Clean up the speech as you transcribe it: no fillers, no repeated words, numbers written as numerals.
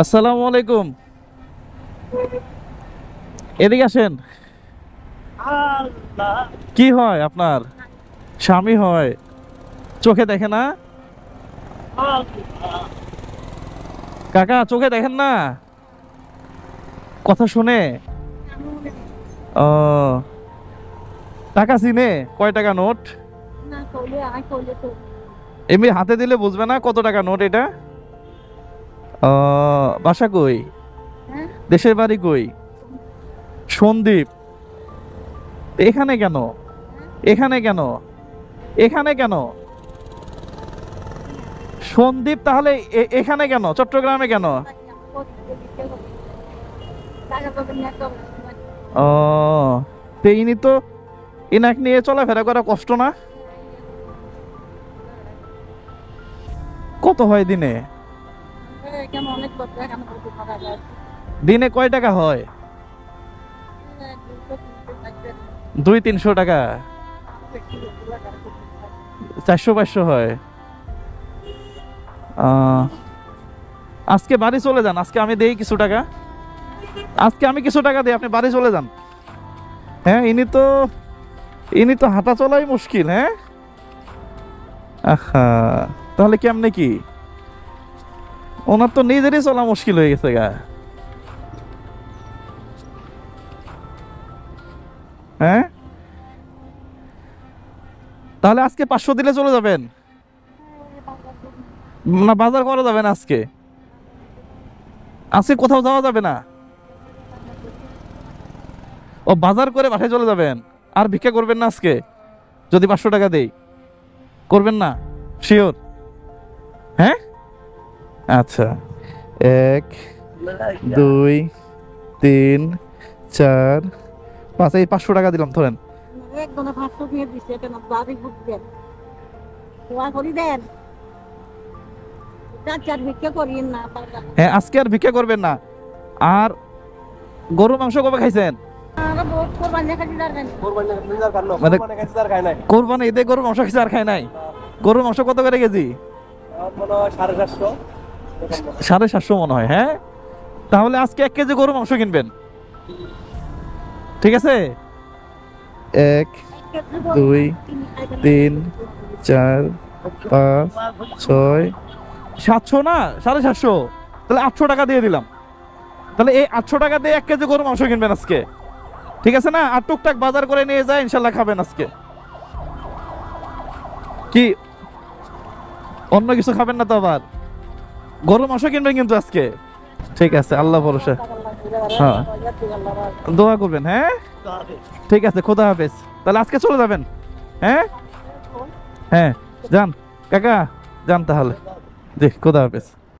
আসসালামু আলাইকুম। এদিকে আসেন। কি হয় আপনার? স্বামী হয়, চোখে দেখে না? কাকা চোখে দেখেন না, কথা শুনে? ও, টাকা চিনে? কয় টাকা নোট? এমনি হাতে দিলে বুঝবে না কত টাকা নোট এটা? ও, বাসা কই? দেশের বাড়ি কই? সন্দ্বীপ। এখানে কেন? এখানে কেন? এখানে কেন? সন্দ্বীপ তাহলে এখানে কেন, চট্টগ্রামে কেন? ও, তো ইনি তো, ইনাক নিয়ে চলাফেরা করা কষ্ট না? কত হয় দিনে? দিনে কয় টাকা হয়? 200-300 টাকা? 400-500 হয়? আজকে বাড়ি চলে যান, আজকে আমি দেই কিছু টাকা। আজকে আমি কিছু টাকা দিই, আপনি বাড়ি চলে যান। হ্যাঁ, ইনি তো হাঁটা চলাই মুশকিল। হ্যাঁ, আহা, তাহলে কেমনে কি? ওনার তো নিজেরই চলা মুশকিল হয়ে গেছে গা। হ্যাঁ, তাহলে আজকে 500 দিলে চলে যাবেন? না, বাজার করা যাবে না আজকে? আজকে কোথাও যাওয়া যাবে না? ও, বাজার করে বাসায় চলে যাবেন? আর ভিক্ষা করবেন না আজকে যদি 500 টাকা দেই? করবেন না? শিওর? হ্যাঁ, আচ্ছা। 1 2 3 4 5, এই 500 টাকা দিলাম, ধরেন। হ্যাঁ, আজকে আর ভিক্ষা করবেন না। আর গরুর মাংস কবে খাইছেন? মানে কোরবানি ঈদে গরুর মাংস খাইছে আর খায় নাই? গরুর মাংস কত করে কেজি? 750 মনে হয়। হ্যাঁ, তাহলে আজকে 1 কেজি গরুর মাংস কিনবেন, ঠিক আছে? 1 2 3 4 5 6 700 না, 750। তাহলে 800 টাকা দিয়ে দিলাম। তাহলে এই 800 টাকা দিয়ে 1 কেজি গরুর মাংস কিনবেন আজকে, ঠিক আছে না? আর টুকটাক বাজার করে নিয়ে যায়, ইনশাল্লাহ খাবেন আজকে। কি অন্য কিছু খাবেন না তো? আবার গরুর মাংস কিনবেন কিন্তু আজকে, ঠিক আছে? আল্লাহ ভরসা। হ্যাঁ, দোয়া করবেন। হ্যাঁ, ঠিক আছে, খোদা হাফেজ। তাহলে আজকে চলে যাবেন? হ্যাঁ হ্যাঁ, যান কাকা, যান তাহলে। জি, খোদা হাফেজ।